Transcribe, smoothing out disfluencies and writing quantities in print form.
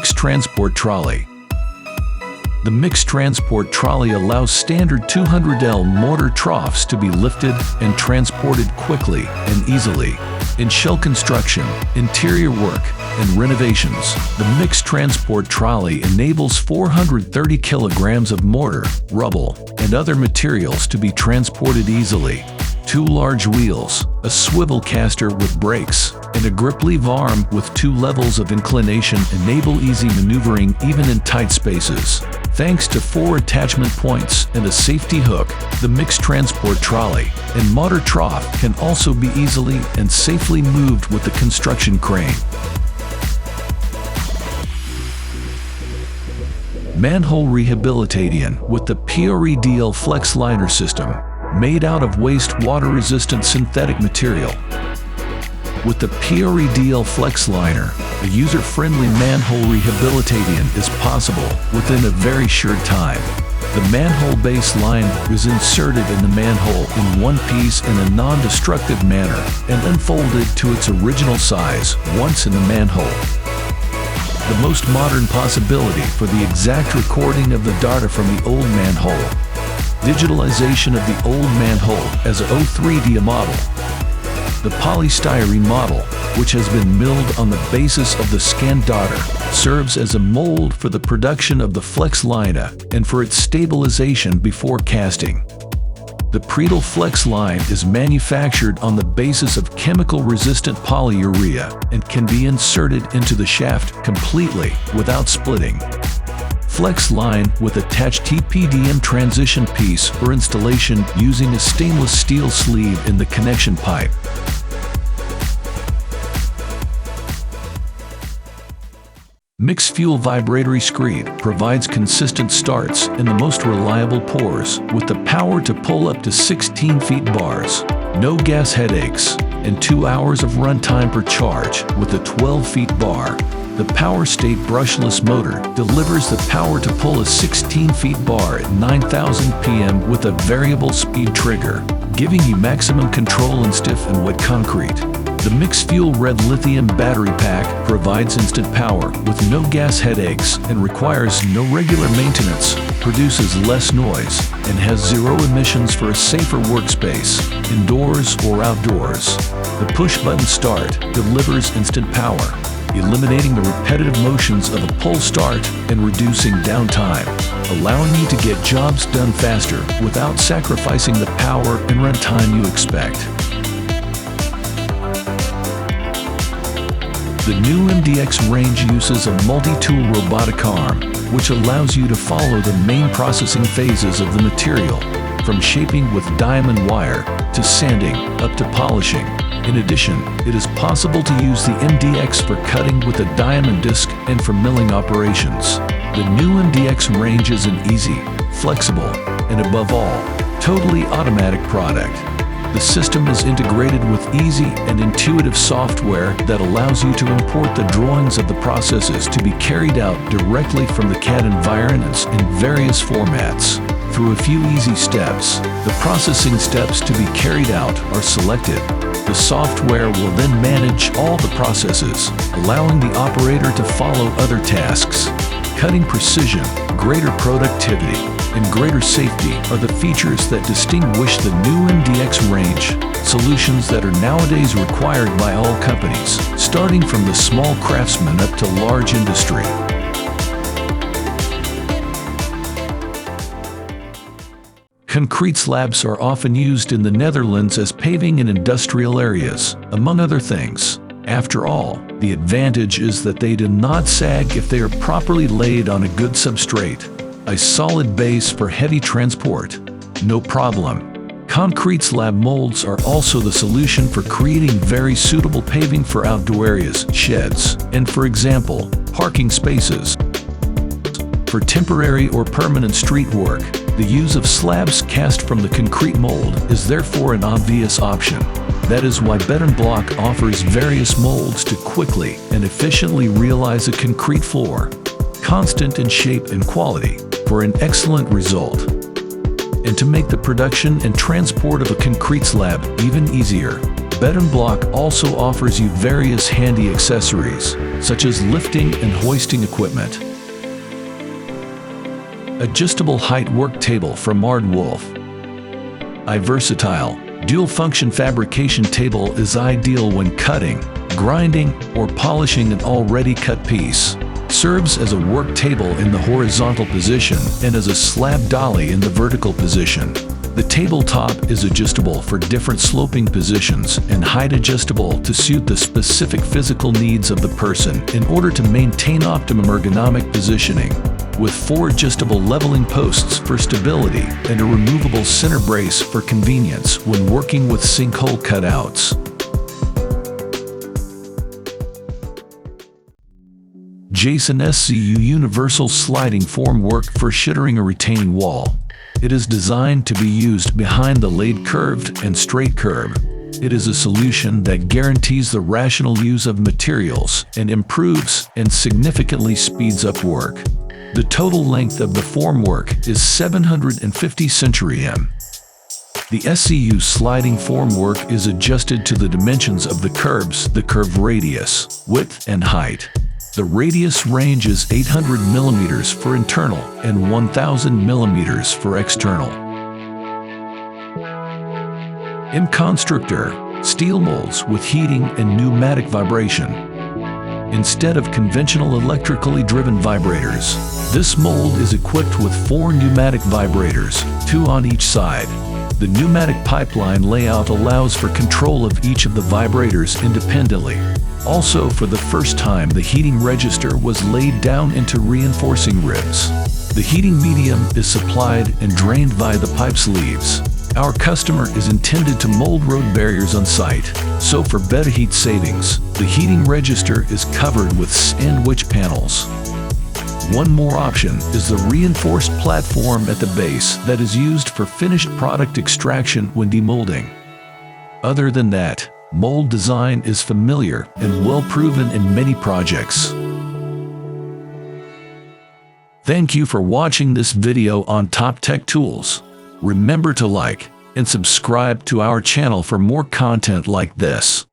mixed transport trolley. The mixed transport trolley allows standard 200L mortar troughs to be lifted and transported quickly and easily. In shell construction, interior work, and renovations, the mixed transport trolley enables 430 kilograms of mortar, rubble, and other materials to be transported easily. 2 large wheels, a swivel caster with brakes, and a grip lever arm with 2 levels of inclination enable easy maneuvering even in tight spaces. Thanks to 4 attachment points and a safety hook, the mixed transport trolley and mortar trough can also be easily and safely moved with the construction crane. Manhole rehabilitation with the PREDL FLEXLINER system, made out of wastewater-resistant synthetic material. With the PREDL FLEXLINER, a user-friendly manhole rehabilitation is possible within a very short time. The manhole base line is inserted in the manhole in one piece in a non-destructive manner and unfolded to its original size once in the manhole. The most modern possibility for the exact recording of the data from the old manhole. Digitalization of the old manhole as a 03D model. The polystyrene model, which has been milled on the basis of the scanned data, serves as a mold for the production of the FLEXLINER and for its stabilization before casting. The PREDL FLEXLINER is manufactured on the basis of chemical-resistant polyurea and can be inserted into the shaft completely without splitting. FLEXLINER with attached TPDM transition piece for installation using a stainless steel sleeve in the connection pipe. Mixed fuel vibratory Screed provides consistent starts and the most reliable pours with the power to pull up to 16 feet bars, no gas headaches, and 2 hours of runtime per charge with a 12 feet bar. The Power State brushless motor delivers the power to pull a 16 feet bar at 9,000 pm with a variable speed trigger, giving you maximum control in stiff and wet concrete. The mixed fuel red lithium battery pack provides instant power with no gas headaches and requires no regular maintenance, produces less noise, and has 0 emissions for a safer workspace, indoors or outdoors. The push-button start delivers instant power, eliminating the repetitive motions of a pull start and reducing downtime, allowing you to get jobs done faster without sacrificing the power and runtime you expect. The new MDX range uses a multi-tool robotic arm, which allows you to follow the main processing phases of the material, from shaping with diamond wire, to sanding, up to polishing. In addition, it is possible to use the MDX for cutting with a diamond disc and for milling operations. The new MDX range is an easy, flexible, and above all, totally automatic product. The system is integrated with easy and intuitive software that allows you to import the drawings of the processes to be carried out directly from the CAD environments in various formats. Through a few easy steps, the processing steps to be carried out are selected. The software will then manage all the processes, allowing the operator to follow other tasks. Cutting precision, greater productivity, and greater safety are the features that distinguish the new MDX range, solutions that are nowadays required by all companies, starting from the small craftsman up to large industry. Concrete slabs are often used in the Netherlands as paving in industrial areas, among other things. After all, the advantage is that they do not sag if they are properly laid on a good substrate. A solid base for heavy transport. No problem. Concrete slab molds are also the solution for creating very suitable paving for outdoor areas, sheds, and for example, parking spaces. For temporary or permanent street work, the use of slabs cast from the concrete mold is therefore an obvious option. That is why Betonblock offers various molds to quickly and efficiently realize a concrete floor, constant in shape and quality, for an excellent result. And to make the production and transport of a concrete slab even easier, Betonblock also offers you various handy accessories, such as lifting and hoisting equipment. Adjustable height work table from AARDWOLF. A versatile, dual-function fabrication table is ideal when cutting, grinding, or polishing an already cut piece. Serves as a work table in the horizontal position and as a slab dolly in the vertical position. The tabletop is adjustable for different sloping positions and height adjustable to suit the specific physical needs of the person in order to maintain optimum ergonomic positioning. With 4 adjustable leveling posts for stability and a removable center brace for convenience when working with sinkhole cutouts. Jason SCU Universal Sliding Formwork for shittering a retaining wall. It is designed to be used behind the laid curved and straight curb. It is a solution that guarantees the rational use of materials and improves and significantly speeds up work. The total length of the formwork is 750 cm. The SCU sliding formwork is adjusted to the dimensions of the curbs, the curve radius, width, and height. The radius range is 800 mm for internal and 1000 mm for external. In constructor, steel molds with heating and pneumatic vibration. Instead of conventional electrically driven vibrators, this mold is equipped with 4 pneumatic vibrators, 2 on each side. The pneumatic pipeline layout allows for control of each of the vibrators independently. Also, for the first time, the heating register was laid down into reinforcing ribs. The heating medium is supplied and drained via the pipe sleeves. Our customer is intended to mold road barriers on site, so for better heat savings, the heating register is covered with sandwich panels. One more option is the reinforced platform at the base that is used for finished product extraction when demolding. Other than that, mold design is familiar and well proven in many projects. Thank you for watching this video on Top Tech Tools. Remember to like and subscribe to our channel for more content like this.